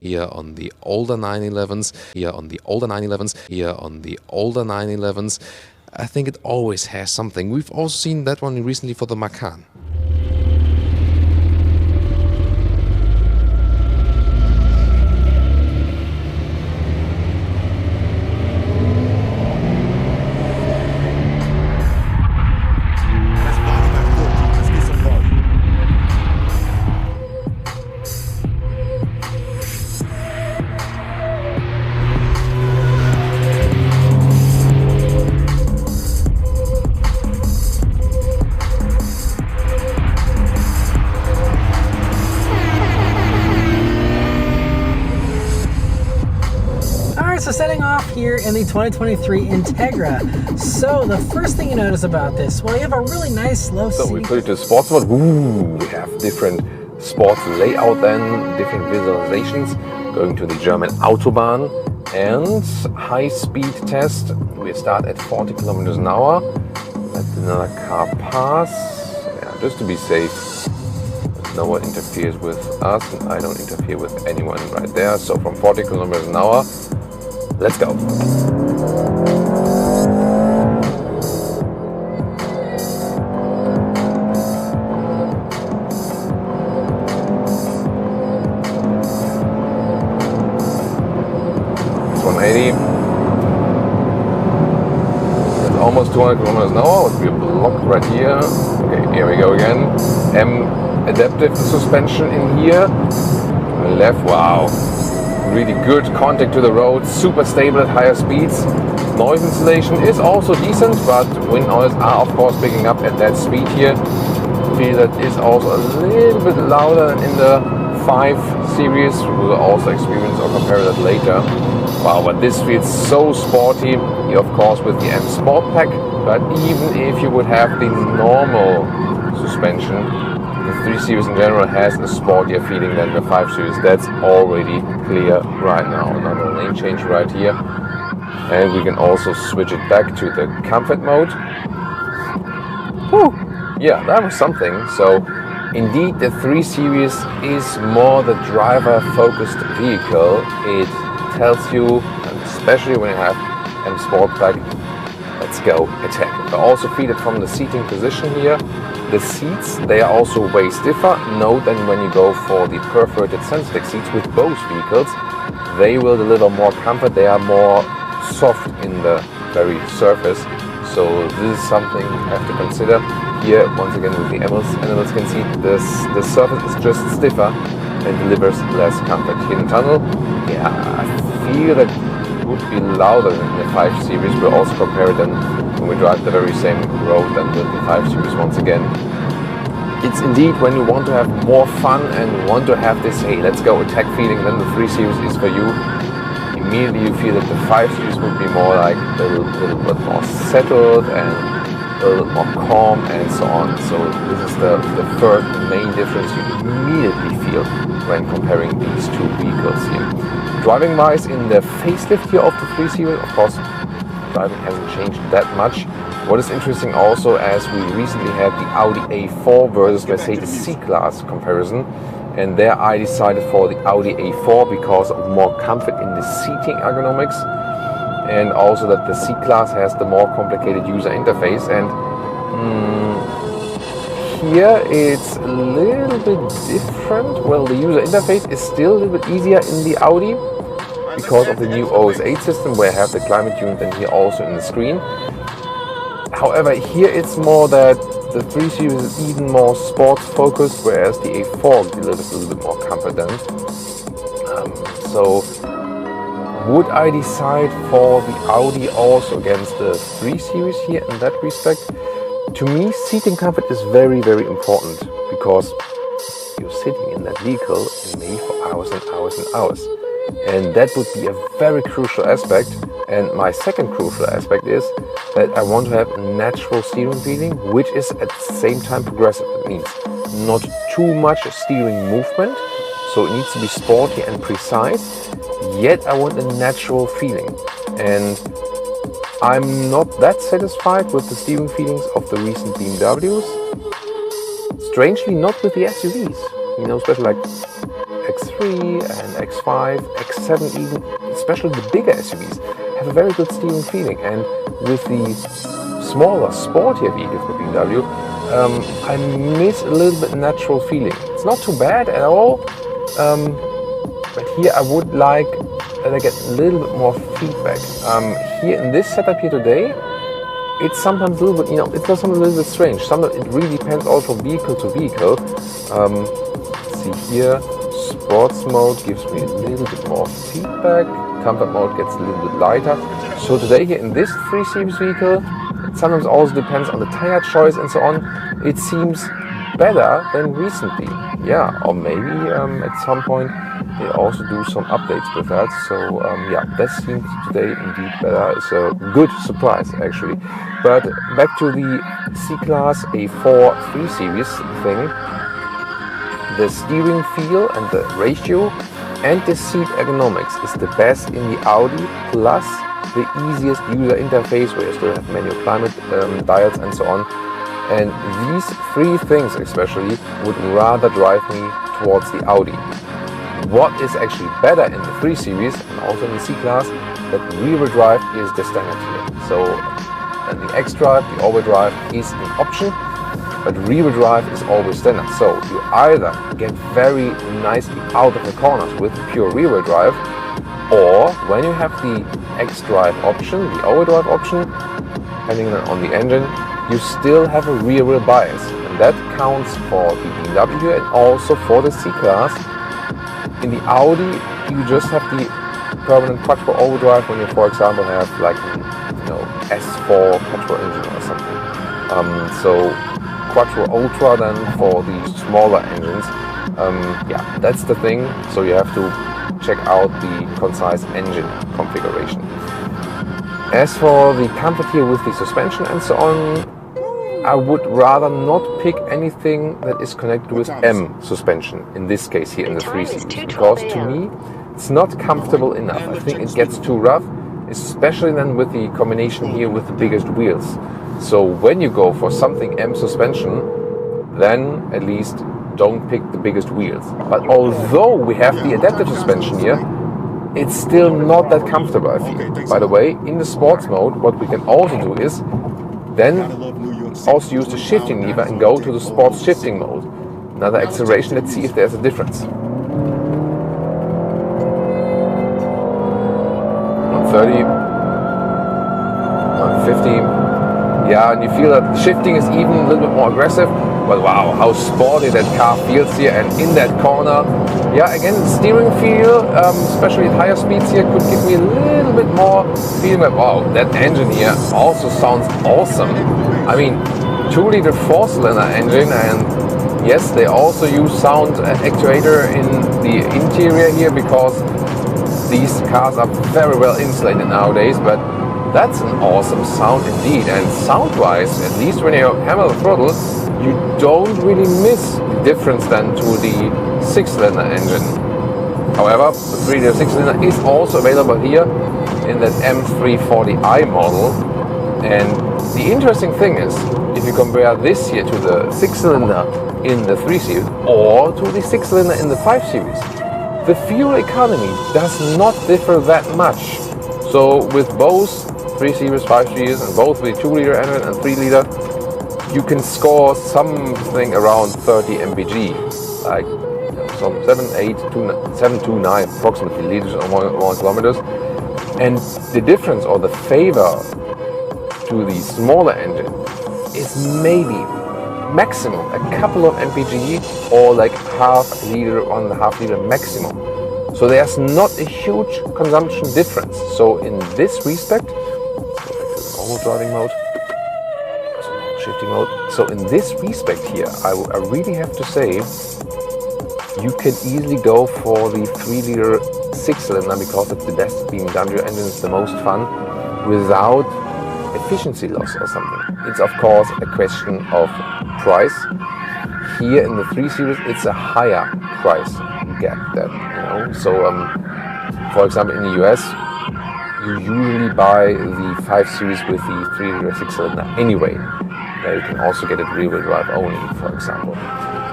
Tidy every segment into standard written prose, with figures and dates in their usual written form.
here on the older 911s, here on the older 911s, here on the older 911s. I think it always has something. We've also seen that one recently for the Macan. So setting off here in the 2023 Integra. So the first thing you notice about this, well, you have a really nice low seat. So we put it to sports mode. Ooh, we have different sports layout then, different visualizations. Going to the German Autobahn and high speed test. We start at 40 kilometers an hour. Let another car pass. Yeah, just to be safe. No one interferes with us and I don't interfere with anyone right there. So from 40 kilometers an hour, let's go. It's 180. It's almost 200 kilometers an hour. We're blocked right here. Okay, here we go again. Adaptive suspension in here. Left, wow. Really good contact to the road, super stable at higher speeds. Noise insulation is also decent, but wind noise are of course picking up at that speed here. Feel that is also a little bit louder than in the 5 series. We will also experience or compare that later. Wow, but this feels so sporty, here of course with the M Sport Pack, but even if you would have the normal suspension, the 3 Series in general has a sportier feeling than the 5 Series. That's already clear right now. Another lane change right here. And we can also switch it back to the comfort mode. Whew. Yeah, that was something. So indeed the 3 Series is more the driver-focused vehicle. It tells you, and especially when you have M Sport Pack, let's go attack. I also feel it from the seating position here. The seats, they are also way stiffer. Note that when you go for the perforated Sensatec seats with both vehicles, they will deliver more comfort. They are more soft in the very surface. So this is something you have to consider. Here, once again, with the animals can see the surface is just stiffer and delivers less comfort. Here in the tunnel, yeah, I feel that it would be louder than the 5 Series. We'll also compare it then when we drive the very same road than with the 5 Series once again. It's indeed when you want to have more fun and want to have this, hey, let's go attack feeling, then the 3 Series is for you. Immediately you feel that the 5 Series would be more like a little bit more settled and a little bit more calm and so on. So this is the first main difference you immediately feel when comparing these two vehicles here. Driving wise, in the facelift here of the 3 Series, of course, driving hasn't changed that much. What is interesting also, as we recently had the Audi A4 versus Mercedes C-Class comparison, and there I decided for the Audi A4 because of more comfort in the seating ergonomics, and also that the C-Class has the more complicated user interface. And here it's a little bit different. Well, the user interface is still a little bit easier in the Audi because of the new OS 8 system, where I have the climate unit and here also in the screen. However, here it's more that the 3 Series is even more sports focused, whereas the A4 delivers a little bit more comfort then. So would I decide for the Audi also against the 3 Series here in that respect? To me, seating comfort is very, very important, because you're sitting in that vehicle and maybe for hours and hours and hours. And that would be a very crucial aspect. And my second crucial aspect is that I want to have a natural steering feeling, which is at the same time progressive. That means not too much steering movement, so it needs to be sporty and precise, yet I want a natural feeling. And I'm not that satisfied with the steering feelings of the recent BMWs. Strangely, not with the SUVs. You know, especially like X3 X3 and X5, X7 even, especially the bigger SUVs, have a very good steering feeling. And with the smaller, sportier vehicles with BMW, I miss a little bit natural feeling. It's not too bad at all, but here I would like that I get a little bit more feedback. Here in this setup here today, it's sometimes a little bit, it's sometimes a little bit strange. Sometimes it really depends also vehicle to vehicle. See here, sports mode gives me a little bit more feedback. Comfort mode gets a little bit lighter. So today here in this 3 Series vehicle, it sometimes also depends on the tire choice and so on. It seems better than recently. Yeah, or maybe at some point they also do some updates with that. So yeah, that seems today indeed better. It's a good surprise actually. But back to the C-Class A4 3 Series thing. The steering feel and the ratio and the seat ergonomics is the best in the Audi, plus the easiest user interface where you still have manual climate dials and so on. And these 3 things especially would rather drive me towards the Audi. What is actually better in the 3 Series and also in the C-Class, that rear-wheel drive is the standard here. So the X-Drive, the all-wheel drive is an option, but rear-wheel drive is always standard. So you either get very nicely out of the corners with pure rear-wheel drive, or when you have the X-Drive option, the all-wheel drive option, depending on the engine, you still have a rear-wheel bias, and that counts for the BMW and also for the C-Class. In the Audi, you just have the permanent quattro all-wheel drive when you, for example, have like an S4 petrol engine or something. So quattro ultra then for the smaller engines. Yeah, that's the thing. So you have to check out the concise engine configuration. As for the comfort here with the suspension and so on, I would rather not pick anything that is connected with M suspension, in this case here in the 3 Series, because to me it's not comfortable enough. I think it gets too rough, especially then with the combination here with the biggest wheels. So when you go for something M suspension, then at least don't pick the biggest wheels. But although we have the adaptive suspension here, it's still not that comfortable, I feel. By the way, in the sports mode, what we can also do is then also use the shifting lever and go to the sports shifting mode. Another acceleration, let's see if there's a difference. 130, 150. Yeah, and you feel that shifting is even a little bit more aggressive. But wow, how sporty that car feels here, and in that corner. Yeah, again, steering feel, especially at higher speeds here, could give me a little bit more feeling like, wow, that engine here also sounds awesome. I mean, 2-liter 4-cylinder engine, and yes, they also use sound actuator in the interior here because these cars are very well insulated nowadays, but that's an awesome sound indeed. And sound-wise, at least when you hammer the throttle, you don't really miss the difference then to the 6-cylinder engine. However, the 3-liter 6-cylinder is also available here in that M340i model. And the interesting thing is, if you compare this here to the 6-cylinder in the 3 Series or to the 6-cylinder in the 5 Series, the fuel economy does not differ that much. So with both 3 Series, 5 Series, and both the 2-liter engine and 3-liter, you can score something around 30 mpg, like some 729 approximately liters or 1 kilometers. And the difference or the favor to the smaller engine is maybe maximum a couple of mpg or like half liter, 1.5 liter maximum. So there's not a huge consumption difference. So in this respect, let's go back to the normal driving mode, shifting mode. So in this respect here, I really have to say, you can easily go for the 3-liter 6-cylinder because it's the best BMW engine, it's the most fun, without efficiency loss or something. It's of course a question of price. Here in the 3 Series, it's a higher price gap then, So, for example, in the US, you usually buy the 5 Series with the 3-liter 6-cylinder anyway. There you can also get it rear-wheel drive only, for example.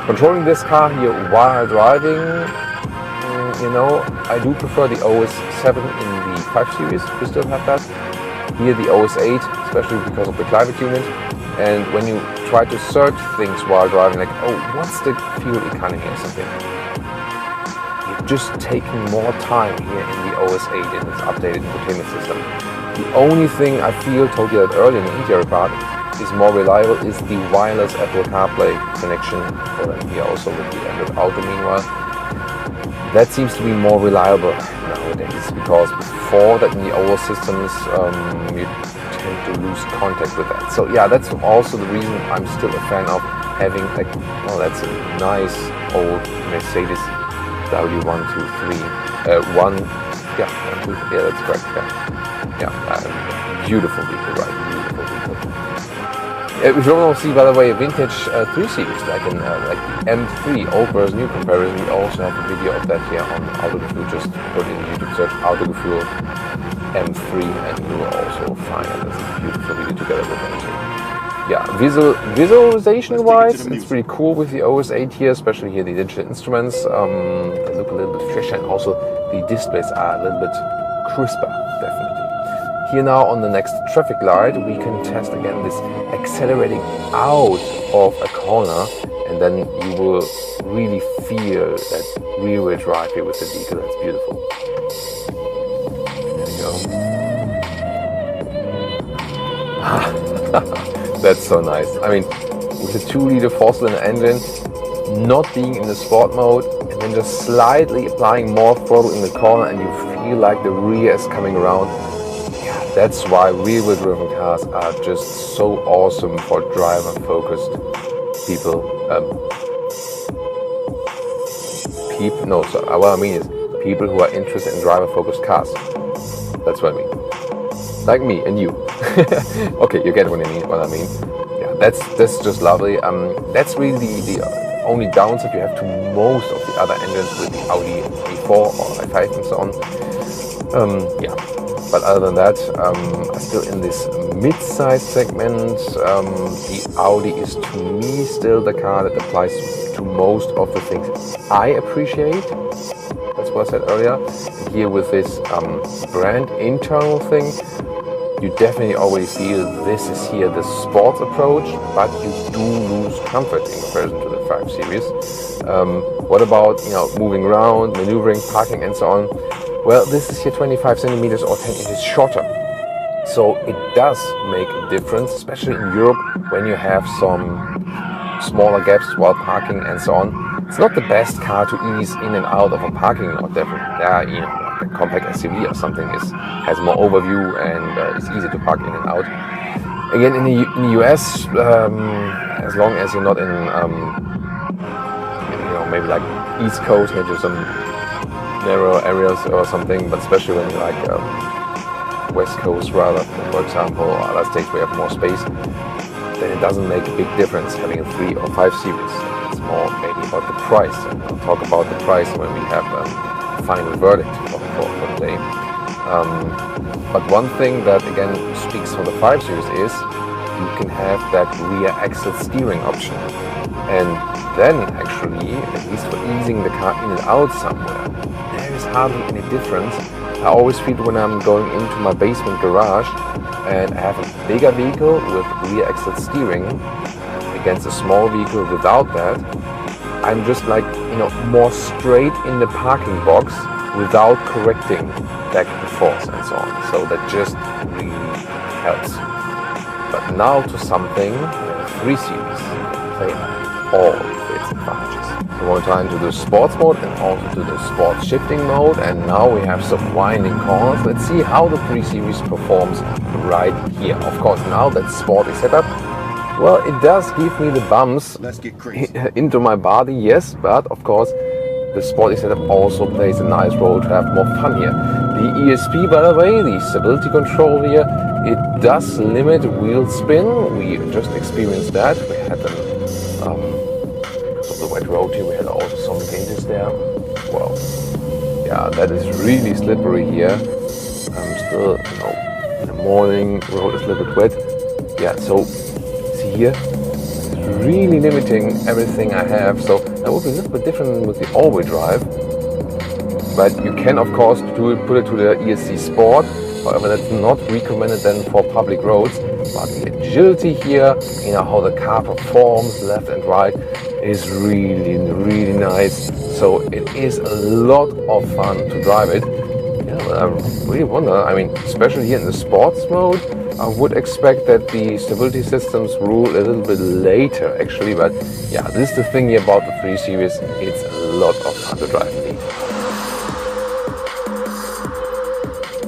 Controlling this car here while driving, you know, I do prefer the OS 7 in the 5 Series. We still have that. Here the OS 8, especially because of the climate unit. And when you try to search things while driving, like, oh, what's the fuel economy or something, you're just taking more time here in the OS 8 in its updated infotainment system. The only thing I feel, told you that earlier in the interior part, is more reliable is the wireless Apple CarPlay connection, or here also with the Android Auto meanwhile. That seems to be more reliable nowadays, because before that in the older systems you tend to lose contact with that. So yeah, that's also the reason I'm still a fan of having like, well, that's a nice old Mercedes W123 yeah, that's correct. Beautiful vehicle, right? Beautiful vehicle. If you want to see, by the way, a vintage 3 Series, like in like the M3 old versus new comparison, we also have a video of that here on Autogefühl. Just put in the YouTube search Autogefühl M3 and you will also find this beautiful video together with M3. Yeah, visualization-wise, it's pretty cool with the OS 8 here, especially here the digital instruments. They look a little bit fresher, and also the displays are a little bit crisper, definitely. Here now on the next traffic light, we can test again this accelerating out of a corner, and then you will really feel that rear-wheel drive here with the vehicle. That's beautiful. There you go. That's so nice. I mean, with a 2-liter 4-cylinder engine, not being in the sport mode, and then just slightly applying more throttle in the corner, and you feel like the rear is coming around. That's why rear-wheel driven cars are just so awesome for driver-focused people. What I mean is people who are interested in driver-focused cars. That's what I mean. Like me and you. Okay, you get what I mean. Yeah, that's just lovely. That's really the only downside you have to most of the other engines with the Audi A4 or A5 and so on. Yeah. But other than that, still in this mid-size segment, the Audi is to me still the car that applies to most of the things I appreciate. That's what I said earlier. Here with this brand internal thing, you definitely always feel this is here the sports approach, but you do lose comfort in comparison to the 5 Series. What about moving around, maneuvering, parking and so on? Well, this is here 25 centimeters or 10 inches shorter. So it does make a difference, especially in Europe when you have some smaller gaps while parking and so on. It's not the best car to ease in and out of a parking lot, definitely. Yeah, like a compact SUV or something has more overview and is easy to park in and out. Again, in the US, as long as you're not in, maybe like East Coast, maybe some narrow areas or something, but especially when you're like West Coast rather, for example, or other states where you have more space, then it doesn't make a big difference having a 3 or 5 Series. It's more maybe about the price, and I'll talk about the price when we have a final verdict for the day. But one thing that again speaks for the 5 Series is you can have that rear axle steering option, and then actually, at least for easing the car in and out somewhere, there is hardly any difference. I always feel when I'm going into my basement garage and I have a bigger vehicle with rear axle steering against a small vehicle without that, I'm just like, more straight in the parking box without correcting back and forth and so on. So that just really helps. But now to something, 3 Series, play all of its advantages. We want to tie into the sports mode and also to the sports shifting mode, and now we have some winding corners. Let's see how the 3 Series performs right here. Of course, now that sport is set up, well, it does give me the bumps into my body, yes, but of course the sport setup also plays a nice role to have more fun here. The ESP, by the way, the stability control here, it does limit wheel spin. We just experienced that. We had the wet road here, we had also some gauges there. Well, yeah, that is really slippery here. Still, in the morning, the road is a little bit wet. Yeah, so see here, it's really limiting everything I have. So that would be a little bit different with the all-wheel drive. but you can of course put it to the ESC Sport. However, that's not recommended then for public roads. But the agility here, how the car performs left and right, is really, really nice. So it is a lot of fun to drive it. I really wonder, especially here in the sports mode, I would expect that the stability systems rule a little bit later actually, but yeah, this is the thing here about the 3 Series, it's a lot of fun to drive indeed.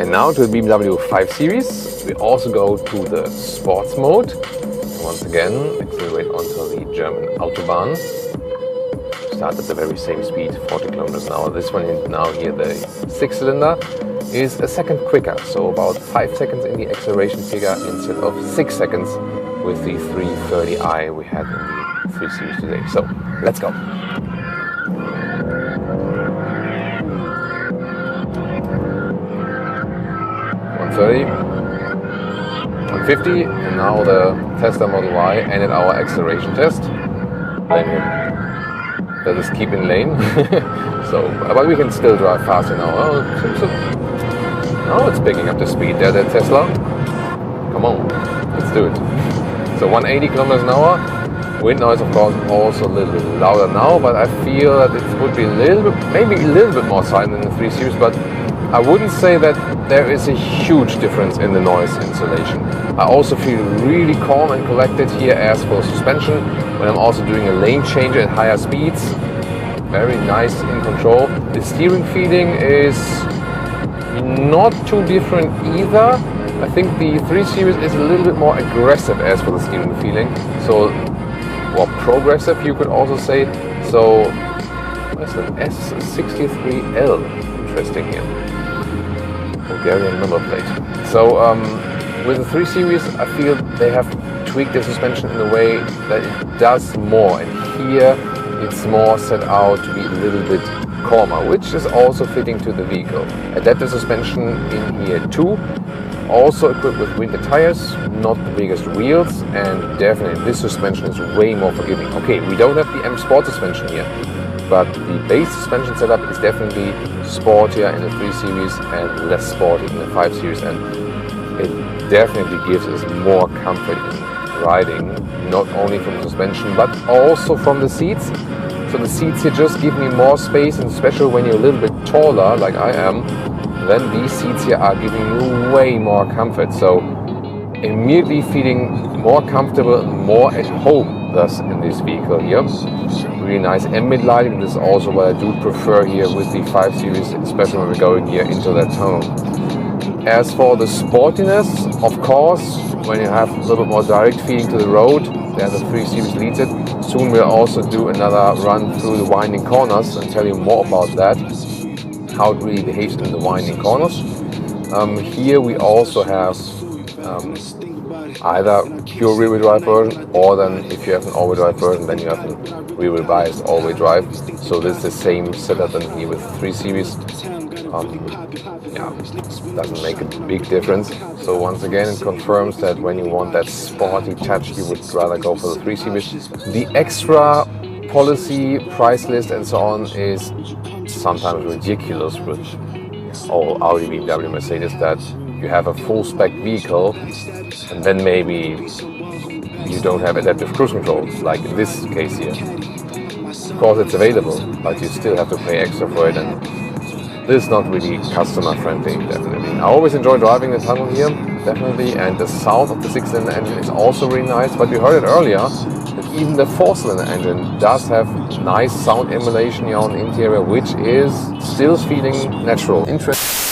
And now to the BMW 5 Series, we also go to the sports mode. Once again, accelerate onto the German Autobahn. Start at the very same speed, 40 kilometers an hour. This one now here, the 6-cylinder, is a second quicker, so about 5 seconds in the acceleration figure instead of 6 seconds with the 330i we had in the 3 Series today. So let's go. 130, 150, and now the Tesla Model Y ended our acceleration test. Blame him. Let us keep in lane. But we can still drive faster now. Oh, it's picking up the speed there, that Tesla. Come on, let's do it. So 180 kilometers an hour. Wind noise, of course, also a little bit louder now, but I feel that it would be maybe a little bit more silent in the 3 Series, but I wouldn't say that there is a huge difference in the noise insulation. I also feel really calm and collected here as for suspension when I'm also doing a lane change at higher speeds. Very nice in control. The steering feeling is not too different either. I think the 3 Series is a little bit more aggressive as for the steering feeling. So, or progressive you could also say. So, what's an S63L? Interesting here. Bulgarian number plate. So with the 3 Series, I feel they have tweaked the suspension in a way that it does more, and here it's more set out to be a little bit calmer, which is also fitting to the vehicle. Adaptive suspension in here too, also equipped with winter tires, not the biggest wheels, and definitely this suspension is way more forgiving. Okay, we don't have the M Sport suspension here, but the base suspension setup is definitely sportier in the 3 Series and less sporty in the 5 Series, and it definitely gives us more comfort in riding, not only from the suspension but also from the seats. So the seats here just give me more space, and especially when you're a little bit taller like I am, then these seats here are giving you way more comfort. So immediately feeling more comfortable and more at home thus in this vehicle here. Really nice ambient lighting. This is also what I do prefer here with the 5 Series, especially when we're going here into that tunnel. As for the sportiness, of course, when you have a little bit more direct feeling to the road, there the 3 Series leads it. Soon we'll also do another run through the winding corners and tell you more about that, how it really behaves in the winding corners. Here we also have either pure rear-wheel drive version, or then if you have an all-wheel drive version, then you have a rear-wheel biased all-wheel drive. So this is the same setup than here with 3 Series. Doesn't make a big difference. So once again, it confirms that when you want that sporty touch, you would rather go for the 3 Series. The extra policy, price list and so on is sometimes ridiculous with all Audi, BMW, Mercedes, that you have a full spec vehicle and then maybe you don't have adaptive cruise control, like in this case here. Of course it's available, but you still have to pay extra for it, and this is not really customer friendly, definitely. I always enjoy driving the tunnel here, definitely, and the sound of the 6-cylinder engine is also really nice, but we heard it earlier that even the 4-cylinder engine does have nice sound emulation here on the interior, which is still feeling natural. Interesting.